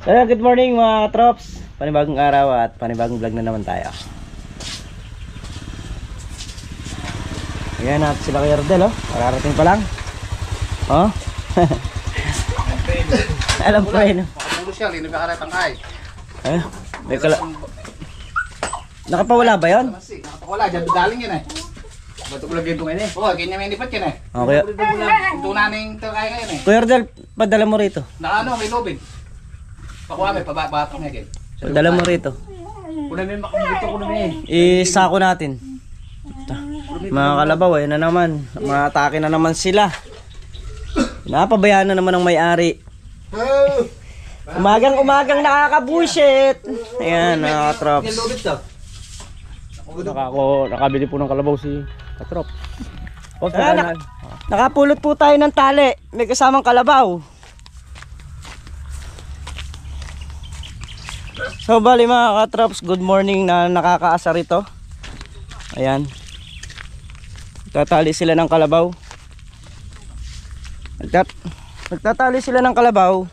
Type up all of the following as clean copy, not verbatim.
Good morning mga trops. Panibagong araw at panibagong vlog na naman tayo. Ayan natin sila kay Ardel, oh. Kararating pa lang. Oh. Alam ko rin. Makapulo siya, hindi nagkakaratang ay. Eh, may kala... Nakapawala ba yun? Nakapawala, dyan galing yun eh. Ba't ulag yun ngayon eh? Oo, ganyan may lipat yun eh. Okay. Ito naning takay ngayon eh. Kuya Ardel, padala mo rito. Nakaano, may lobin. Pakuha may pabatong ngayon. Padala mo rito. Kuna may makamulito ko na may. Isako natin. Mga kalabaw, na naman. Matake na naman sila. Napabayaan na naman ng may-ari. Umagang nakakabushit. Ayan, mga katrops. Nakabili po ng kalabaw si katrop. Nakapulot po tayo ng tali. May kasamang kalabaw. So bali mga katrops, good morning na nakakaasa rito. Ayan. Nagtatali sila ng kalabaw. Nagtatali sila ng kalabaw.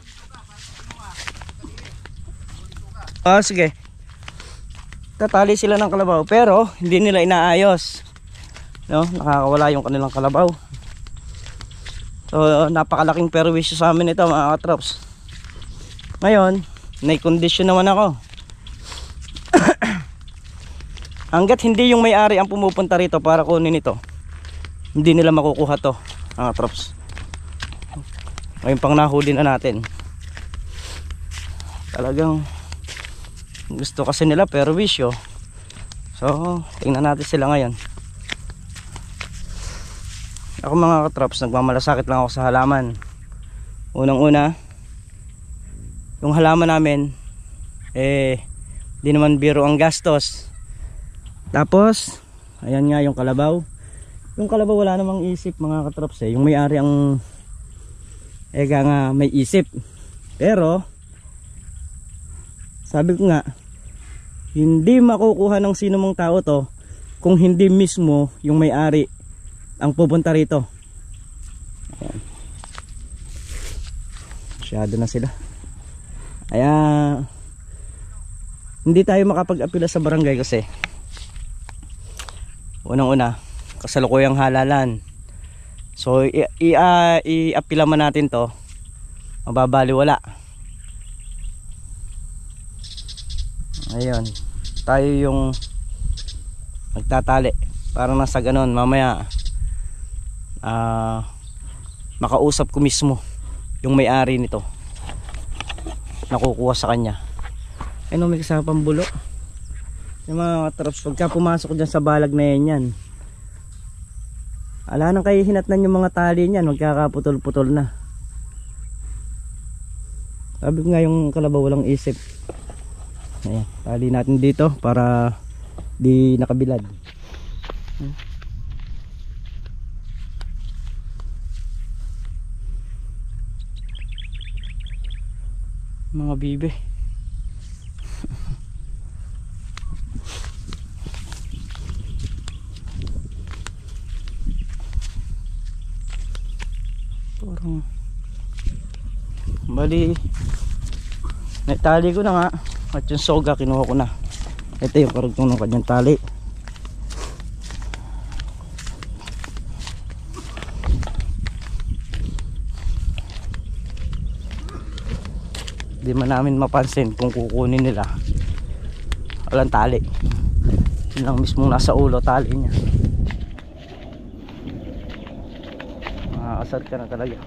Sige. Tatali sila ng kalabaw pero hindi nila inaayos. No, nakakawala yung kanilang kalabaw. So napakalaking perwisyo sa amin ito mga katrops. Ngayon, nai-condition naman ako. Hanggat hindi yung may-ari ang pumupunta rito para kunin ito, hindi nila makukuha to mga katrops. Ngayon pang nahuli na natin. Talagang gusto kasi nila perwisyo. So tingnan natin sila ngayon. Ako mga katrops, nagmamalasakit lang ako sa halaman. Unang una, yung halaman namin di naman biro ang gastos. Tapos ayan nga yung kalabaw. Yung kalabaw wala namang isip mga katrops Yung may-ari ang nga may isip. Pero sabi ko nga, hindi makukuha ng sino mong tao to kung hindi mismo yung may-ari ang pupunta rito. Ayan. Masyado na sila. Kaya hindi tayo makapag-apila sa barangay kasi unang-una kasalukuyang halalan. So i-apila man natin to, mababaliwala. Ayun, tayo yung nagtatali para nasa ganon mamaya makausap ko mismo yung may-ari nito, nakukuha sa kanya. Ayun, may kasama pang bulo. Yung mga traps, pagka pumasok dyan sa balag na yan, ala nang kayo hinatnan yung mga tali niyan, magkakaputol-putol na. Sabi ko nga yung kalabaw walang isip. Ayan, tali natin dito para di nakabilad. Mga bibe. Parang bali naitali ko na nga at yung soga kinuha ko na. Ito yung karugtong ng kanyang tali. Di man namin mapansin kung kukunin nila walang tali. Yun lang mismo nasa ulo tali niya. Makakasad ka na talaga.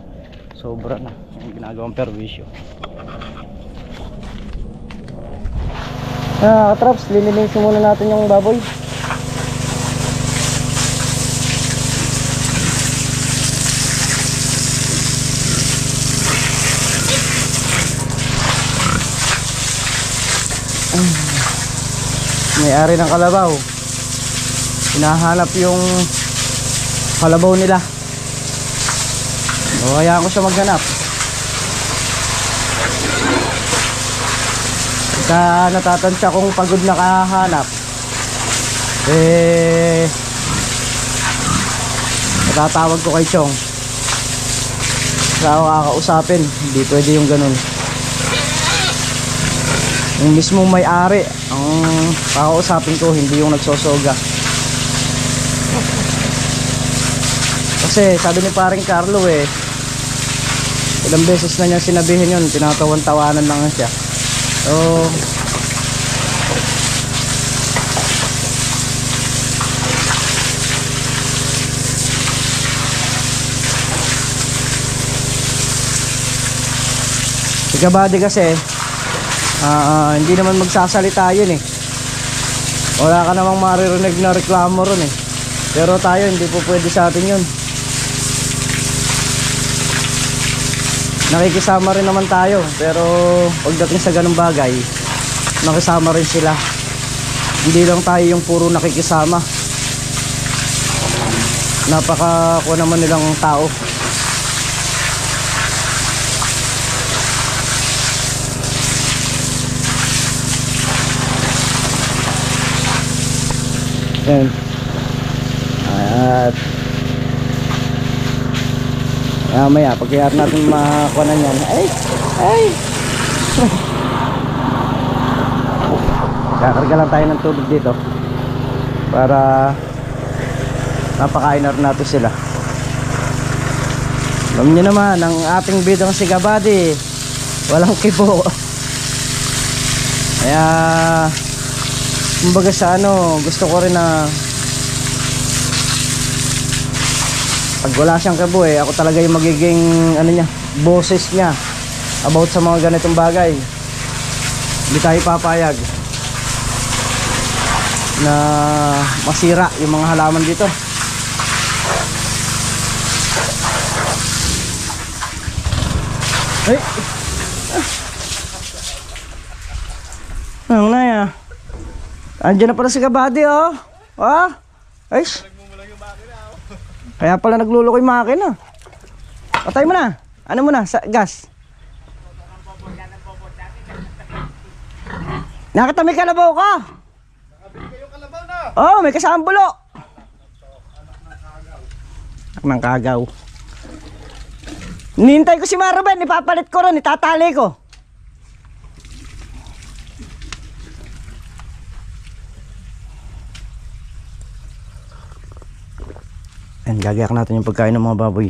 Sobra na yung ginagawang perwisyo. Traps, lilinisin muna natin yung baboy. May-ari ng kalabaw, hinahanap yung kalabaw nila. So hayaan ko siya maghanap. Pagka natatansya kung pagod na kahanap, natatawag ko kay Chong. Sa ako kakausapin, hindi pwede yung ganun. Yung mismong may-ari ang kakausapin ko, hindi yung nagsosoga. Kasi sabi ni paring Carlo ilang beses na niya sinabihin yun, tinatawan-tawanan lang siya. So si Kabady kasi hindi naman magsasalita yun wala ka namang maririnig na reklamo ron pero tayo hindi po pwede sa atin yun. Nakikisama rin naman tayo, pero pagdating sa ganung bagay nakisama rin sila, hindi lang tayo yung puro nakikisama. Napaka naman nilang tao. Yan. At maya pagkayar natin makuha yan. Kakarga lang tayo ng tubig dito para napakain na rin natin sila. Alam nyo naman ang ating bidong si Kabady, walang kibo. Kaya kumbaga sa gusto ko rin na pag wala siyang kabo ako talaga yung magiging niya, boses niya about sa mga ganitong bagay. Hindi tayo papayag na masira yung mga halaman dito. Ay! Ang naya. Andiyan na pala si Kabady Ay! Kaya pala nagluluko yung makina. Patay mo na. Ano mo na? Gas. Nakita may kalabaw ka. Nakabili kayo kalabaw na. Oh, may kasamang bulo. Anak ng kagaw. Nihintay ko si Maruben. Ipapalit ko ron. Itatali ko. Ayan, gagayak natin yung pagkain ng mga baboy.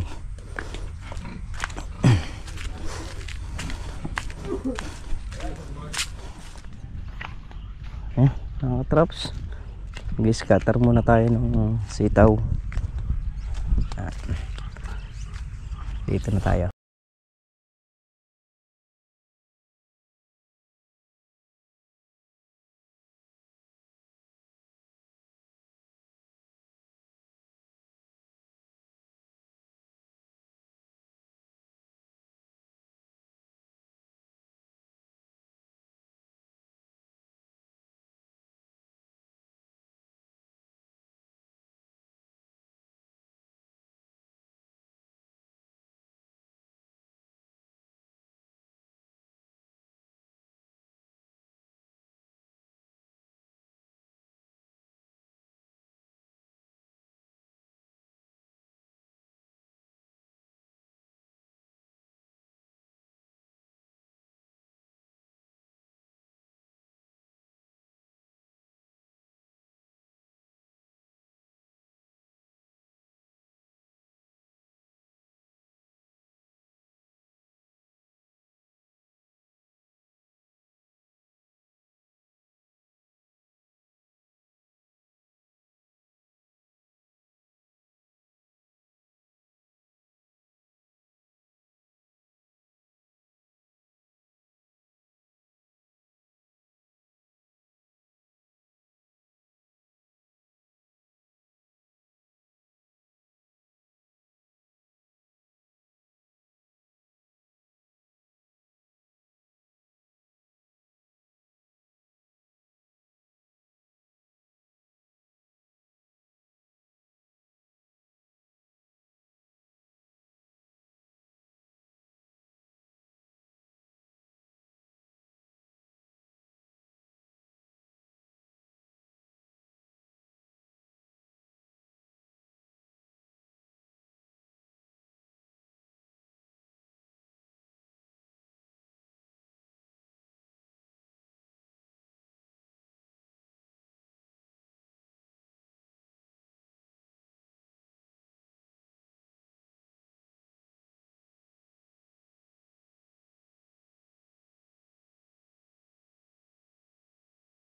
Ayan, mga traps. Mag-scatter muna tayo ng sitaw. Dito na tayo.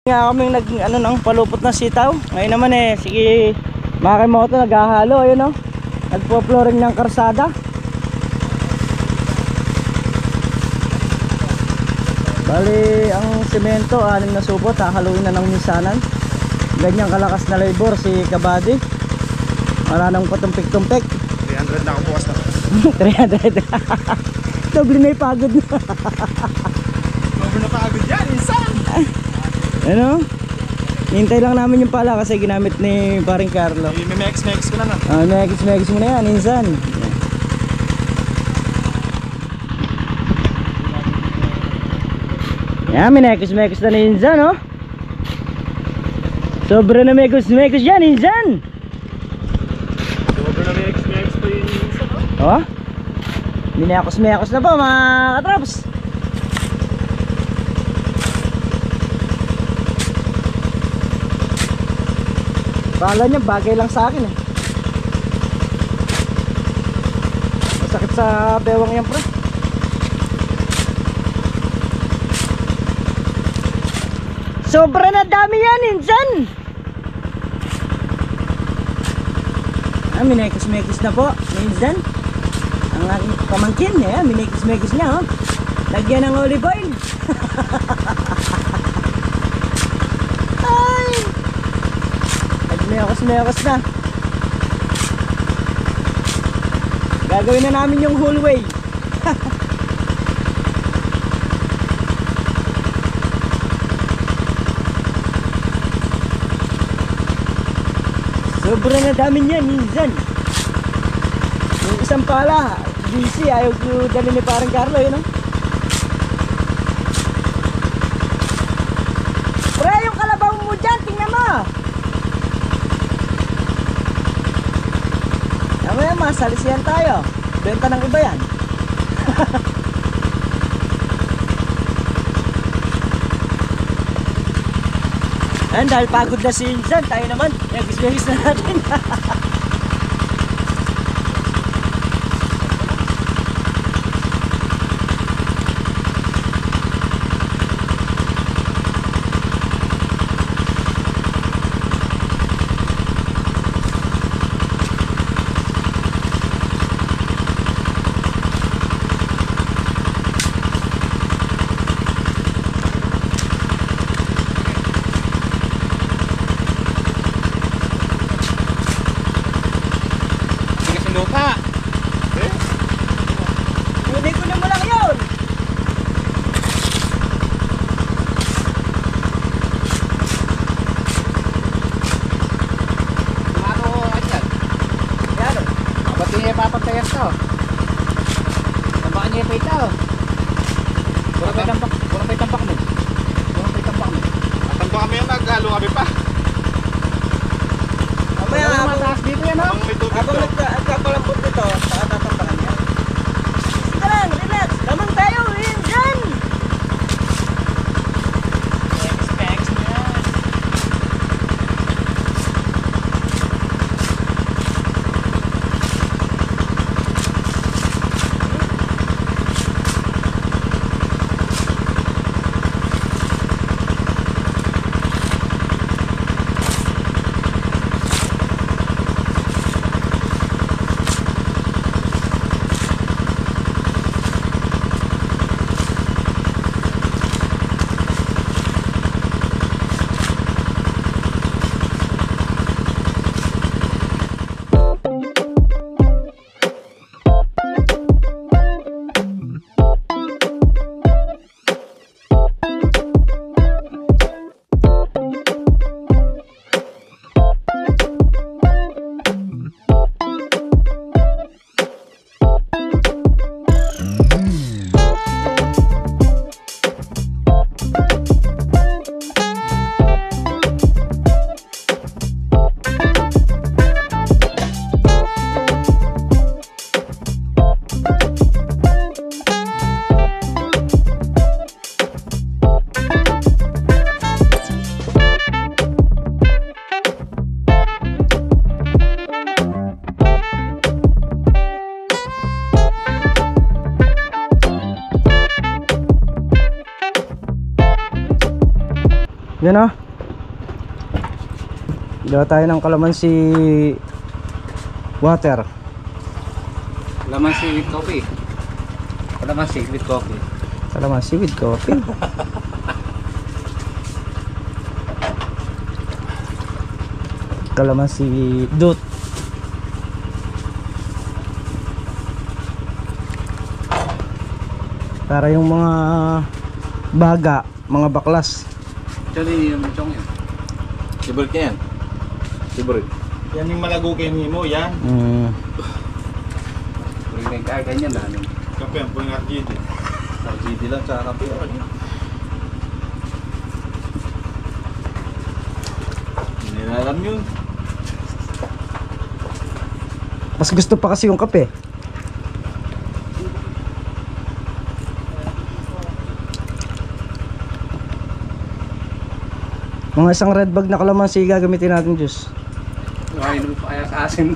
Nga kaming nag ano nang palupot ng sitaw. Ngayon naman sige Makimoto naghahalo, ayun nagpo-flooring ng karsada. Bali ang semento 6 na supot, hahaluin na ng minsanan. Ganyang kalakas na labor si Kabady. Wala nang patumpik-tumpik. 300 na ako bukas na. 300. Doble na ipagod na. Doble na pagod yan, insan! Ano? Hintay lang namin yung pala kasi ginamit ni paring Carlo. May mex ko na na. Mex mo na yan, insan. Yan, minekos na ni insan, oh. Sobra na mekos yan, insan. Sobra na mex pa yun, insan, oh. Oh? Minekos na po, mga katrops. Kala niya bagay lang sa akin Masakit sa bewang yan, pre. Sobra na dami yan, insan. Minekis na po, insan. Ang aking pamangkin, minekis niya, oh. Lagyan ng olive oil. Ay! Meyakos na. Gagawin na namin yung whole way. Sobra na dami niyan, minsan. Yung isang pala, busy, ayaw ko dali ni parang Carlo, yun, oh. Pre, yung kalabaw mo dyan, tingnan mo. Mamaya masalisihan tayo. Benta ng iba yan. Ayan, dahil pagod na si Insan, tayo naman nagis-gis na natin. Lupa. Hindi ko na mo lang yun. Ano ko dyan? Yan, oh. Ba't niya ipapagtayas to? Tambaan niya pa ito. Kurang may tampak mo. Kurang may tampak mo. Tambak kami yan, naghalo kami pa. Mamaya mataas dito yan, oh. habang nagkapalambot nito, saka tatampakan yan. Sige lang, relax. Lamang tayo, Insan. Specs na yan. Yan o. Gawa tayo ng kalamansi water. Kalamansi with coffee. Kalamansi with coffee. Kalamansi with coffee. Kalamansi dut. Para yung mga baga, mga baklas. Actually, yung chong yan. Sibol ka yan. Sibol. Yan yung malago kayo mo, yan. Kaya ganyan na. Kape, ang pang RGD. RGD lang sa kape. Hindi na alam yun. Mas gusto pa kasi yung kape. Mga isang red bag na kalamansi gagamitin natin juice. Ay, ano pa kaya sa asin?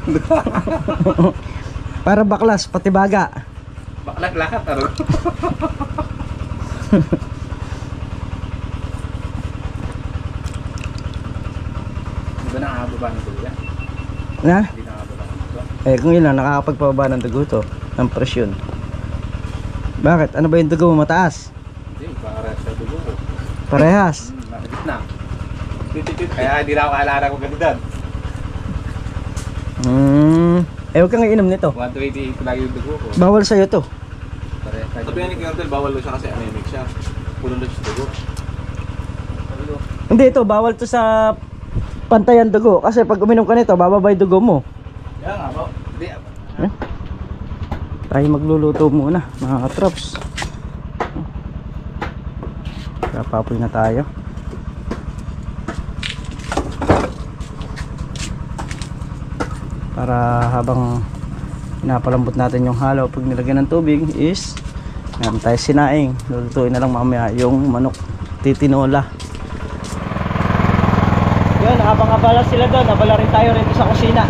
Para baklas, pati baga. Baklat lahat, ano? Hindi ba nakakababa ng dugo yan? Na? Hindi nakakababa ng dugo. Kung yun lang, nakakapagpababa ng dugo to. Ng presyon. Bakit? Ano ba yung dugo mo? Mataas? Hindi, para sa dugo ko. Parehas? Nakakit na. Kaya hindi na ako kaalala kung ganun. Huwag kang iinom nito. 128 lagi yung dugo ko. Bawal sa'yo to. Sabi ni Colonel, bawal lo siya kasi anemic siya. Puno na siya dugo. Hindi, ito bawal to sa pantayan dugo. Kasi pag uminom ka nito, bababa yung dugo mo. Yan nga ba? Hindi. Tayo magluluto muna, mga katrops. Papapoy na tayo. Para habang pinapalambot natin yung halo, pag nilagyan ng tubig is meron tayo sinaing. Lulutuin na lang mamaya yung manok titinola. Yun, habang abala sila doon, abala rin tayo rito sa kusina.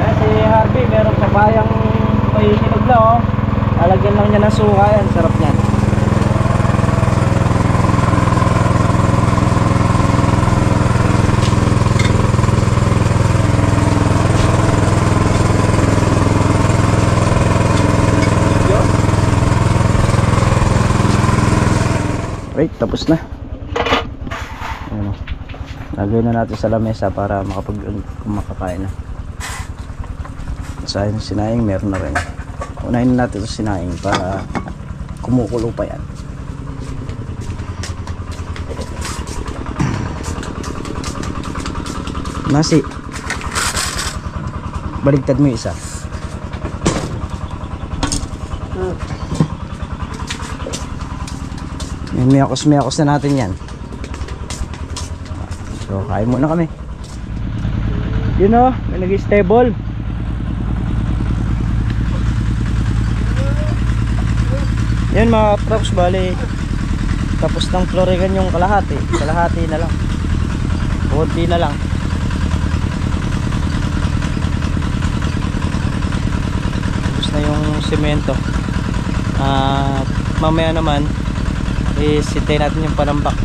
Ayan, si Harvey meron papayang may hinog na oh. Lalagyan lang niya ng suka, yan, sarap niyan. Right, tapos na. Ayan o. Lagay na natin sa lamesa para makakain na. Sa sinaing meron na rin. Unahin na natin sa sinaing para kumukulo pa yan. Nasi. Baligtad mo yung isa. Miyakos na natin yan. So kain muna kami. Yun o, may nag-stable. Yan mga props, bali tapos ng florigan yung kalahati. Kalahati na lang, konti na lang. Tapos na yung semento. Mamaya naman isintay natin yung panambak.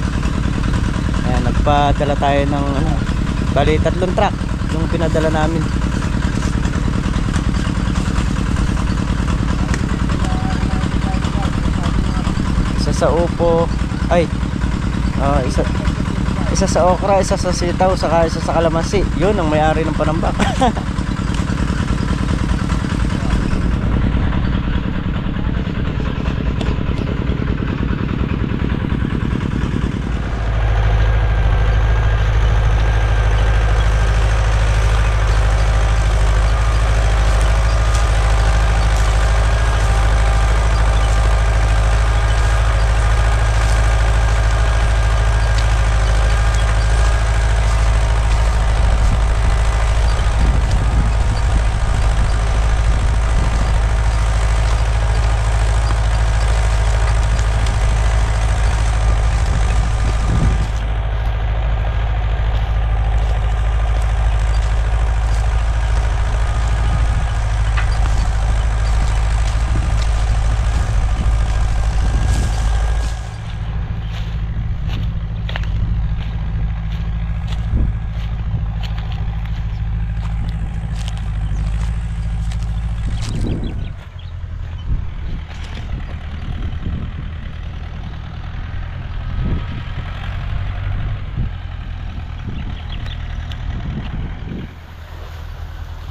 Ayan, nagpadala tayo ng bali 3 truck yung pinadala namin. Isa sa upo, ay isa sa okra, isa sa sitaw, saka isa sa kalamansi. Yun ang may-ari ng panambak.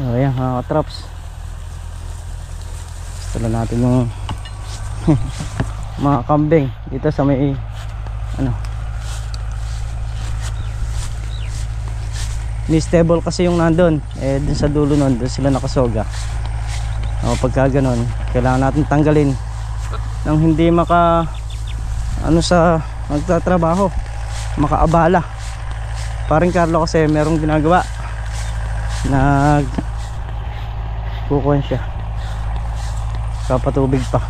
So ayan mga katraps, tala natin yung mga kambing dito sa may ano, ni-stable kasi yung nandun eh, dun sa dulo nun, dun sila nakasoga. Pagka ganun kailangan natin tanggalin nang hindi maka ano sa magtatrabaho, makaabala. Paring Carlo kasi merong ginagawa, kukuhan siya, kapatubig pa.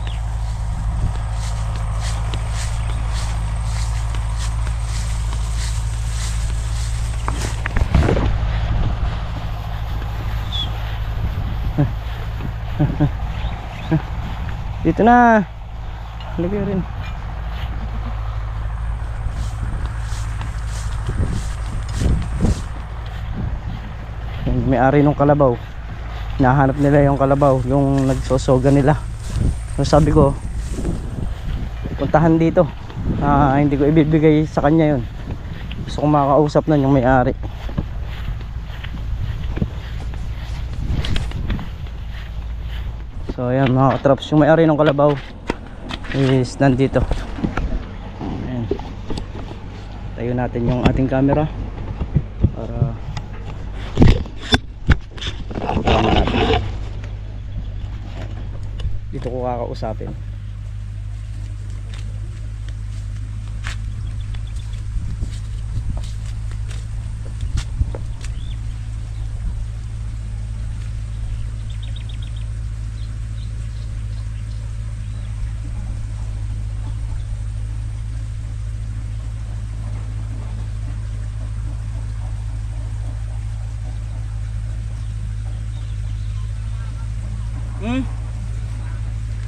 Dito na, lagay rin. Yung may-ari ng kalabaw, nahanap nila yung kalabaw, yung nagsosoga nila. So sabi ko, puntahan dito. Hindi ko ibibigay sa kanya yun. Gusto ko makakausap na yung may-ari. So ayan mga katraps, yung may-ari ng kalabaw is nandito. Ayan. Tayo natin yung ating camera para natin. Dito ko kakausapin.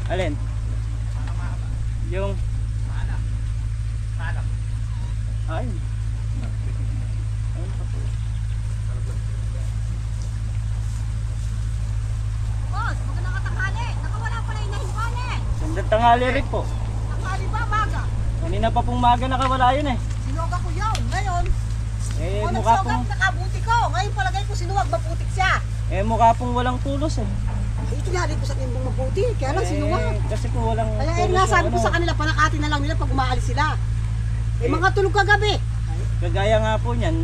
Alin? Yung ay. Boss, magandang katanghali. Nakawala pala yung nahiwali. Magandang tanghali rin po. Tanghali ba, maga? Kanina pa pong maga nakawala yun eh. Sinuwag ako yun. Ngayon, Mukha nagsuwag pong nakabuti ko. Ngayon palagay ko sinuwag, maputik siya. mukha pong walang tulos eh. Ay, tinali ko sa timbong maputi. Kaya lang sinuwag. Kasi po walang Kaya nasabi ko sa kanila, panakatin na lang nila pag umaalis sila. Mga tulog kagabi. Kagaya nga po niyan,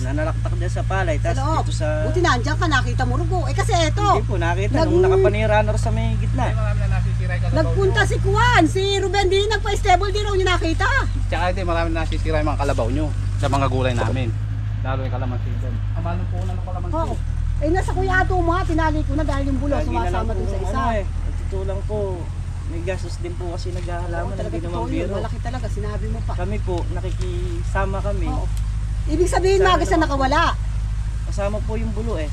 nanalaktak din sa palay, Sa tapos loob. dito sa... Buti nandiyan ka, nakita mo rugo. Kasi eto, Hindi po nakita, nung nakapanira na sa may gitna. Marami na nasisira yung kalabaw nagpunta si Kuan, si Ruben din, nagpa-stable din raw niya nakita. Tsaka hindi, marami na nasisira yung mga kalabaw nyo sa mga gulay namin. Lalo yung kalamansi doon. Ang mahal po na ng kalamansi. Oo. Eh nasa kuya ato mo ha, tinali ko na dahil yung bulo Lagi na lang sumasama po dun sa ang isa. ano eh, nagtutulang po. May gastos din po kasi naghahalaman, Talaga hindi naman totoo yun, biro. malaki talaga, sinabi mo pa. Kami po, nakikisama kami. Oo. Ibig sabihin Sana maga siya naman nakawala. Kasama po yung bulo eh.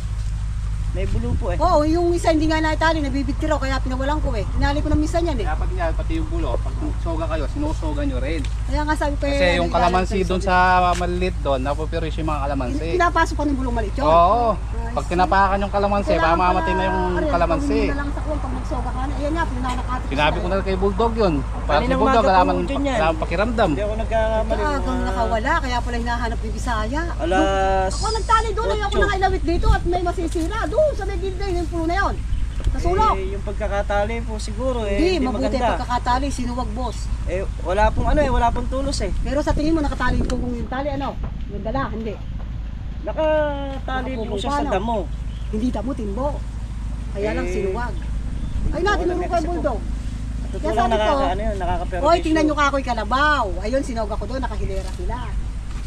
May bulo po eh. Oo, yung isa hindi nga naitali, nabibigti raw, kaya pinawalan ko eh. Tinali ko na minsan yan eh. Kaya pag niya, pati yung bulo, pag soga kayo, sinusoga nyo rin. Kaya nga sabi ko Kasi yung kalamansi doon sa maliit doon, napupiris yung mga kalamansi. Pinapasok ko ng bulong maliit yun. Oo. Pag tinapakan yung kalamansi, mamamatay na yung kalamansi. Gawin mo na lang sa kuwan pag magsoga ka na. Ayan nga, pinanakatik ko Sinabi ko na kay Bulldog yun. Para si Kaninang Bulldog, umaga alaman po dyan yan. pakiramdam. Hindi ako nagkakamali. Hanggang nakawala, kaya pala hinahanap ni Bisaya. Alas... Ako nagtali doon, ayoko Otso. na kailawit dito at may masisira. Doon sa may gilda yung puno na yun. Sa sulok. Yung pagkakatali po siguro eh, Hindi, hindi mabuti maganda. pagkakatali, sinuwag boss. Wala pong ano eh, wala pong tulos eh. Pero sa tingin mo nakatali yung tungkong yung tali, ano? Yung dala, hindi. Nakatali po siya sa Paano? damo. Hindi tamo, timbo. Kaya lang Eh, sinuwag. Ay natin wala mo na kay kasi po. Bulldog. Totoo Kaya lang sabi ko, nakaka-perwisyo. Hoy, tingnan nyo ka ako'y kalabaw. Ayun, sinawag ako doon, nakahilera sila.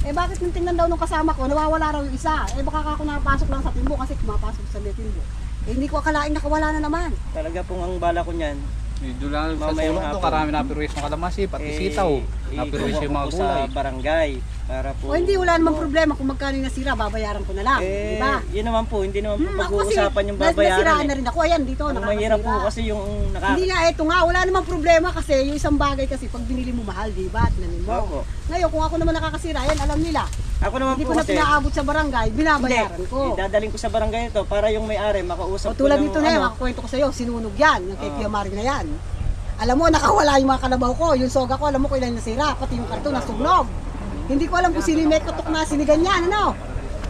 Eh bakit nung tingnan daw nung kasama ko, nawawala raw yung isa. Eh baka ako napasok lang sa timbo kasi kumapasok sa may timbo. Eh hindi ko akalaing nakawala na naman. Talaga pong ang bala ko niyan. Doon lang sa Mamayang sulok to, hapon. karami napiruis ng kalamansi, pati sitaw. Napiruis yung mga ikukuha ko gulay. sa barangay para po. O hindi, wala namang problema kung magkano yung nasira, babayaran ko na lang. Diba? Yun naman po, hindi naman po Ako kasi, pag-uusapan yung nasiraan babayaran na eh. rin ako. Ayan, dito, Ang nakakasira. mahirap po kasi yung Hindi nga, eto nga, wala namang problema kasi yung isang bagay kasi pag binili mo mahal, diba? Tinanin mo. Opo. Ngayon, kung ako naman nakakasira, yan, alam nila. Ako naman Hindi po ko na kasi pinaabot sa barangay, binabayaran ko. dadaling ko sa barangay ito para yung may-ari makausap O tulad ko ng nito na yan, ano. makakwento ko sa'yo, sinunog yan, yung kay Pia Marie na yan. Alam mo, nakawala yung mga kalabaw ko, yung soga ko, alam mo kung ilan nasira, pati yung karton nasunog. Hindi ko alam kung sino yung may katok na sinigan yan, ano?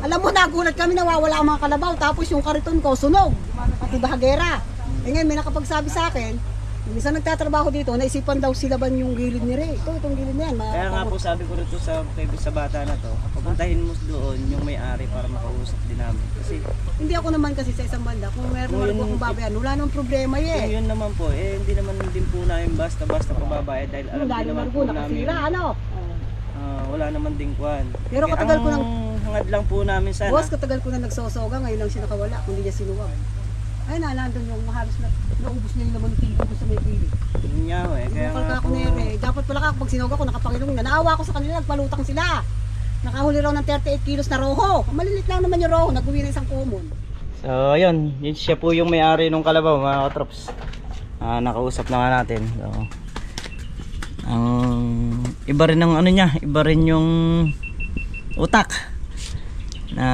Alam mo, nagulat kami, nawawala ang mga kalabaw. Tapos yung kariton ko, sunog. Pati bahagera. Eh ngayon, may nakapagsabi sa akin, yung isang nagtatrabaho dito, naisipan daw silaban yung gilid ni Ray. Itong gilid na yan. Kaya nga po sabi ko rito sa bata na to, papuntahin mo doon yung may-ari para makausap din namin. Kasi Hindi ako naman kasi sa isang banda, kung meron naman po akong babayan, wala namang problema kung eh. yun naman po, hindi naman din po namin basta-basta pababayad dahil alam din Dahil naman naman po po namin nakasira, ano? wala naman ding kwan. Pero katagal ko nang, hangad lang po namin sana. boss, katagal ko na nagsosoga, ngayon lang siya nakawala, kung hindi niya sinuwag. Ay, nandun yung halos na naubos niya yung laman ng ko sa may pilit. Yun nga eh, kaya Bukal nga ka ako po, na eh. Dapat pala ako pag sinuga ko, nakapangilong na. Naawa ko sa kanila, nagpalutang sila. Nakahuli raw ng 38 kilos na roho. Malilit lang naman yung roho, nag-uwi na isang kumon. so ayun, yun siya po yung may-ari ng kalabaw mga katrops. Nakausap na nga natin. So, ang iba rin ng ano niya, iba rin yung utak na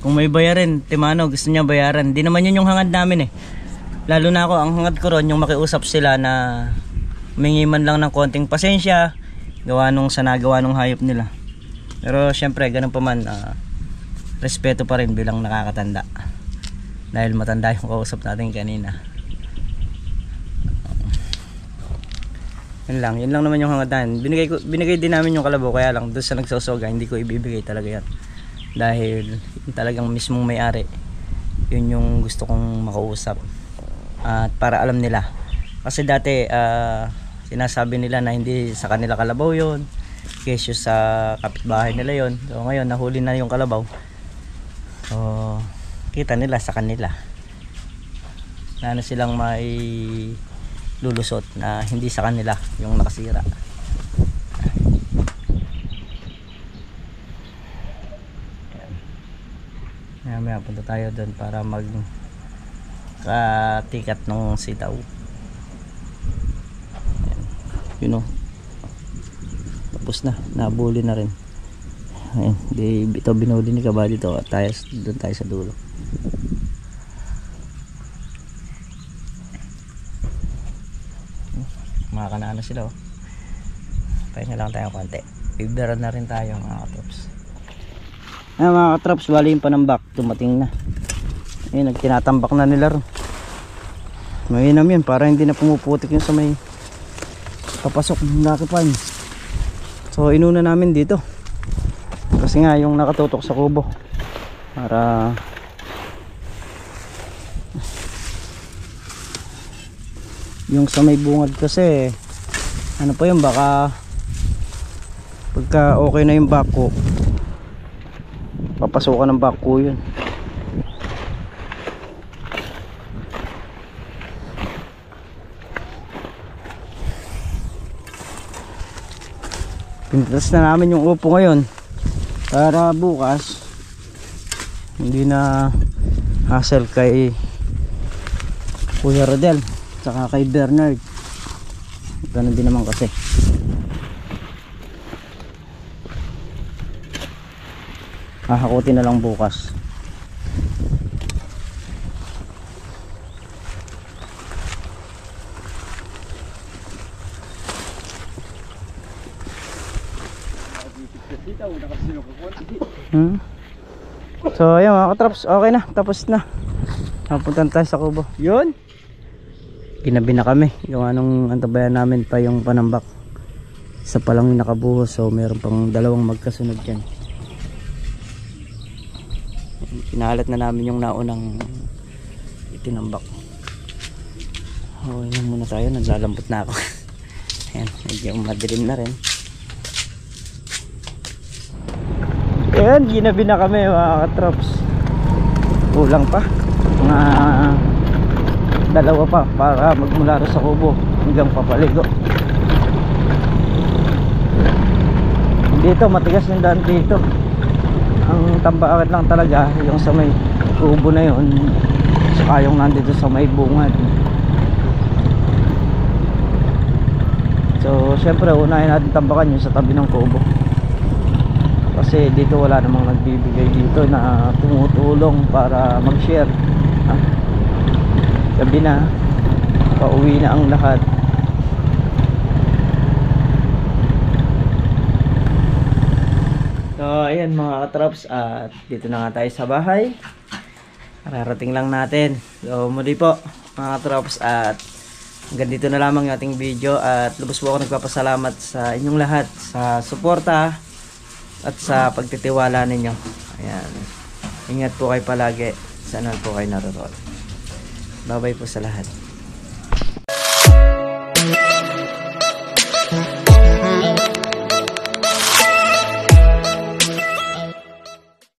kung may bayarin, Timano gusto niya bayaran. Di naman yun yung hangad namin eh. Lalo na ako, ang hangad ko ron yung makiusap sila na humingi man lang ng konting pasensya gawa nung sa nagawa nung hayop nila. Pero syempre ganun pa man, respeto pa rin bilang nakakatanda dahil matanda yung kausap natin kanina. Yun lang naman yung hangatan. Binigay din namin yung kalabaw, kaya lang doon sa nagsosoga hindi ko ibibigay talaga yan. Dahil yung talagang mismong may-ari, yun yung gusto kong makausap. At para alam nila. Kasi dati sinasabi nila na hindi sa kanila kalabaw yun, kesyo sa kapitbahay nila yun. So ngayon nahuli na yung kalabaw. So kita nila sa kanila. Na ano silang may lulusot na hindi sa kanila yung nakasira. Mamaya punta tayo doon para mag katikat ng sitaw. Yun o, tapos na, nabuli na rin. Ayan, ito binuli ni Kabady dito at tayo, doon tayo sa dulo. Makakana na sila oh. Pahinga lang tayo konti. Bibera na rin tayo mga katrops. Mga katrops, bali yung panambak tumating na. Ayun, nagtinatambak na nila ron. Mainam yan para hindi na pumuputik yung sa may papasok ng lakipan. So inuna namin dito kasi nga yung nakatutok sa kubo para yung sa may bungad kasi ano pa yun, baka pagka okay na yung bako papasukan ng bako yun. Pintas na namin yung upo ngayon para bukas hindi na hassle kay Kuya Rodel saka kay Bernard. Ganun din naman kasi. Hahakutin na lang bukas. So ayun mga katraps, okay na, tapos na. Napunta tayo sa kubo. Yun, ginabi na kami. Yung anong antabayan namin pa yung panambak. Isa pa lang yung nakabuhos, so meron pang dalawang magkasunod dyan. Pinahalat na namin yung naunang itinambak. Okay na muna tayo, naglalambot na ako. Ayan, medyo madilim na rin. Ayan, ginabi na kami mga katrops. Kulang pa mga dalawa pa para magmula sa kubo hanggang papaligo. Dito matigas yung daan dito. Ang tambakan lang talaga yung sa may kubo na yun, saka yung nandito sa may bungad. So syempre unahin natin tambakan yung sa tabi ng kubo kasi dito wala namang nagbibigay dito na tumutulong para mag-share. Gabi na, pauwi na ang lahat. So ayan mga katrops, at dito na nga tayo sa bahay. Kararating lang natin. So muli po mga katrops, at hanggang dito na lamang yung ating video, at lubos po ako nagpapasalamat sa inyong lahat sa suporta at sa pagtitiwala ninyo. Ayan. Ingat po kayo palagi. Sana po kayo naroon. Bye bye po sa lahat.